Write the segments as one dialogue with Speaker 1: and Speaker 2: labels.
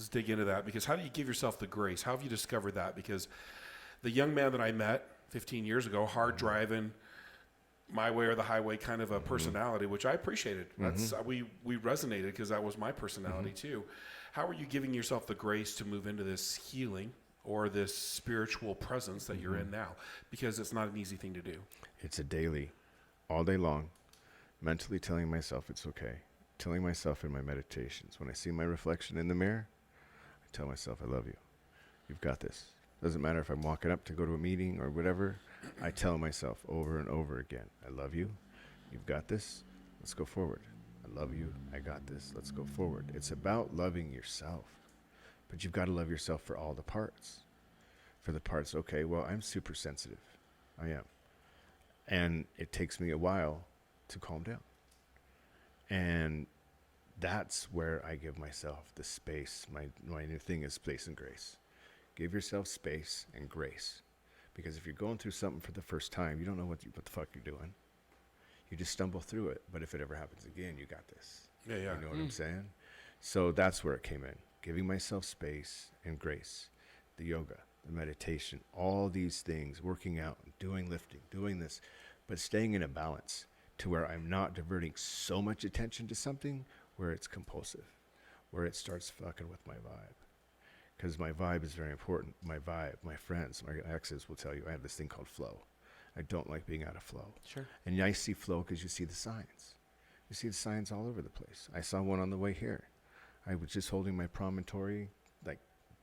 Speaker 1: Let's dig into that, because how do you give yourself the grace? How have you discovered that? Because the young man that I met 15 years ago, hard driving, my way or the highway kind of a personality, which I appreciated. That's we resonated because that was my personality too. How are you giving yourself the grace to move into this healing or this spiritual presence that you're in now? Because it's not an easy thing to do.
Speaker 2: It's a daily, all day long, mentally telling myself it's okay. Telling myself in my meditations, when I see my reflection in the mirror, I tell myself, I love you. You've got this. Doesn't matter if I'm walking up to go to a meeting or whatever. I tell myself over and over again, I love you. You've got this. Let's go forward. I love you. I got this. Let's go forward. It's about loving yourself. But you've got to love yourself for all the parts. For the parts, okay, well, I'm super sensitive. I am. And it takes me a while to calm down. And that's where I give myself the space. My new thing is space and grace. Give yourself space and grace. Because if you're going through something for the first time, you don't know what the fuck you're doing. You just stumble through it. But if it ever happens again, you got this.
Speaker 1: Yeah.
Speaker 2: You know what I'm saying? So that's where it came in. Giving myself space and grace. The yoga, the meditation, all these things, working out, doing lifting, doing this, but staying in a balance to where I'm not diverting so much attention to something where it's compulsive, where it starts fucking with my vibe. Because my vibe is very important. My vibe, my friends, my exes will tell you I have this thing called flow. I don't like being out of flow.
Speaker 1: Sure.
Speaker 2: And I see flow because you see the signs. You see the signs all over the place. I saw one on the way here. I was just holding my promontory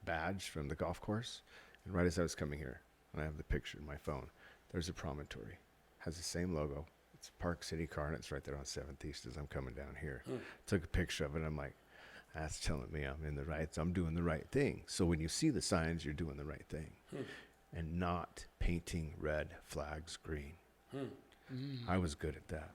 Speaker 2: badge from the golf course. And right as I was coming here, and I have the picture in my phone, there's a promontory. Has the same logo. It's a Park City car, and it's right there on 7th East as I'm coming down here. Took a picture of it, and I'm like, that's telling me I'm doing the right thing. So when you see the signs, you're doing the right thing. And not painting red flags green. I was good at that.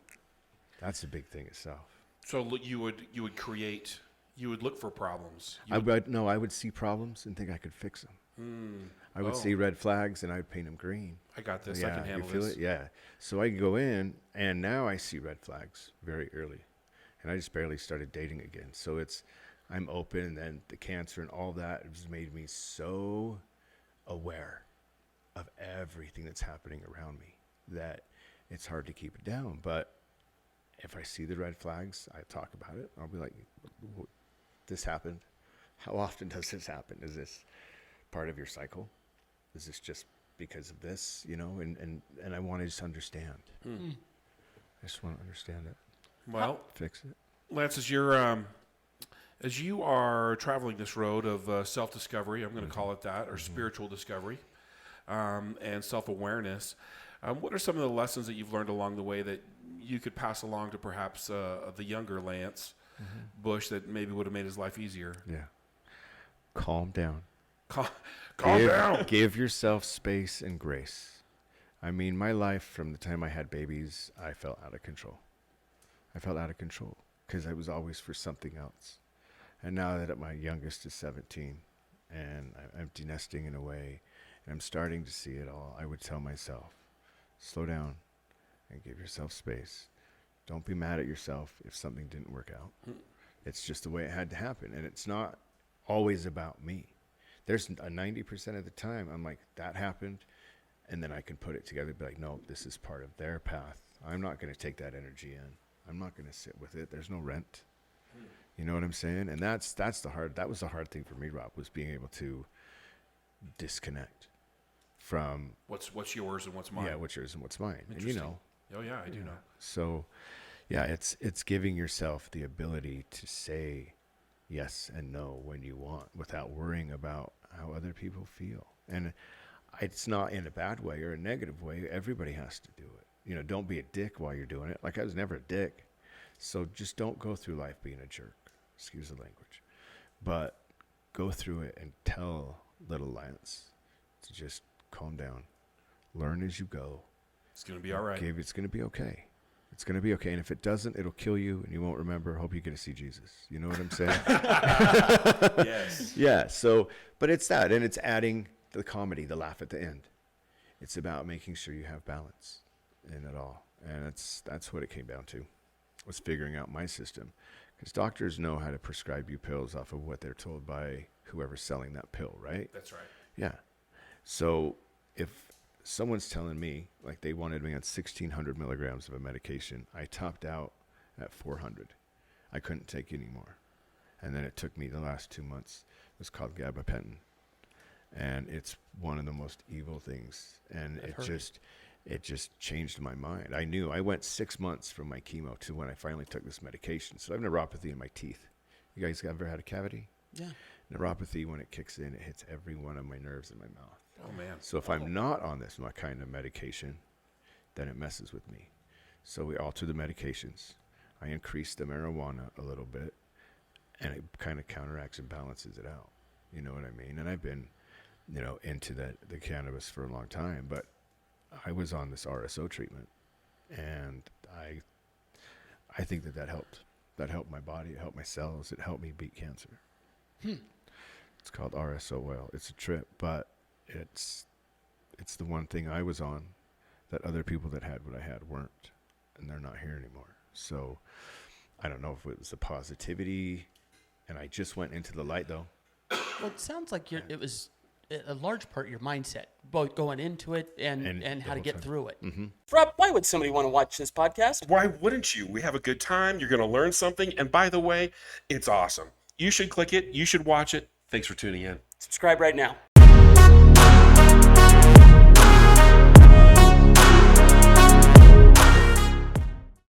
Speaker 2: That's a big thing itself.
Speaker 1: So you would create, you would look for problems.
Speaker 2: I would see problems and think I could fix them. I would see red flags and I would paint them green.
Speaker 1: I got this.
Speaker 2: Yeah,
Speaker 1: I can handle
Speaker 2: you feel
Speaker 1: this.
Speaker 2: it? Yeah. So I can go in, and now I see red flags very early. And I just barely started dating again. So I'm open, and then the cancer and all that has made me so aware of everything that's happening around me that it's hard to keep it down. But if I see the red flags, I talk about it. I'll be like, this happened. How often does this happen? Is this part of your cycle? Is this just because of this, and I want to just understand. I just want to understand it.
Speaker 1: Well,
Speaker 2: fix it.
Speaker 1: Lance, as you are traveling this road of self-discovery, I'm going to call it that, or spiritual discovery, and self-awareness, what are some of the lessons that you've learned along the way that you could pass along to perhaps the younger Lance Bush that maybe would have made his life easier?
Speaker 2: Yeah. Calm down.
Speaker 1: Calm down.
Speaker 2: Give yourself space and grace. I mean, my life from the time I had babies, I felt out of control. Because I was always for something else. And now that my youngest is 17 and I'm empty nesting in a way, and I'm starting to see it all, I would tell myself, slow down and give yourself space. Don't be mad at yourself if something didn't work out. It's just the way it had to happen. And it's not always about me. There's a 90% of the time I'm like, that happened. And then I can put it together and be like, no, this is part of their path. I'm not going to take that energy in. I'm not going to sit with it. There's no rent. You know what I'm saying? And that was the hard thing for me, Rob, was being able to disconnect from
Speaker 1: what's yours and what's mine.
Speaker 2: Yeah, what's yours and what's mine. And
Speaker 1: Oh yeah, I do know.
Speaker 2: So yeah, it's giving yourself the ability to say yes and no when you want without worrying about how other people feel. And it's not in a bad way or a negative way. Everybody has to do it. Don't be a dick while you're doing it. Like, I was never a dick. So just don't go through life being a jerk. Excuse the language. But go through it and tell little Lance to just calm down. Learn as you go.
Speaker 1: It's going to be all right.
Speaker 2: It's going to be okay. It's going to be okay. And if it doesn't, it'll kill you and you won't remember. Hope you get to see Jesus. You know what I'm saying?
Speaker 1: Yes.
Speaker 2: Yeah. So, but it's that. And it's adding the comedy, the laugh at the end. It's about making sure you have balance in it all. And that's what it came down to, was figuring out my system. Because doctors know how to prescribe you pills off of what they're told by whoever's selling that pill, right?
Speaker 1: That's right.
Speaker 2: Yeah. So if someone's telling me, like they wanted me on 1,600 milligrams of a medication, I topped out at 400. I couldn't take any more. And then it took me the last 2 months. It was called gabapentin. And it's one of the most evil things. And it just changed my mind. I went 6 months from my chemo to when I finally took this medication. So I have neuropathy in my teeth. You guys ever had a cavity?
Speaker 3: Yeah.
Speaker 2: Neuropathy, when it kicks in, it hits every one of my nerves in my mouth.
Speaker 1: Oh, man.
Speaker 2: So if I'm not on this kind of medication, then it messes with me. So we alter the medications. I increase the marijuana a little bit, and it kind of counteracts and balances it out. You know what I mean? And I've been, into the cannabis for a long time, but I was on this RSO treatment, and I think that helped. That helped my body. It helped my cells. It helped me beat cancer. It's called RSO oil. It's a trip, but it's the one thing I was on that other people that had what I had weren't, and they're not here anymore. So I don't know if it was the positivity, and I just went into the light though.
Speaker 3: Well, it sounds like it was a large part your mindset, both going into it and how to get through it.
Speaker 2: Mm-hmm.
Speaker 4: Rob, why would somebody want to watch this podcast?
Speaker 1: Why wouldn't you? We have a good time. You're going to learn something. And by the way, it's awesome. You should click it. You should watch it. Thanks for tuning in.
Speaker 4: Subscribe right now.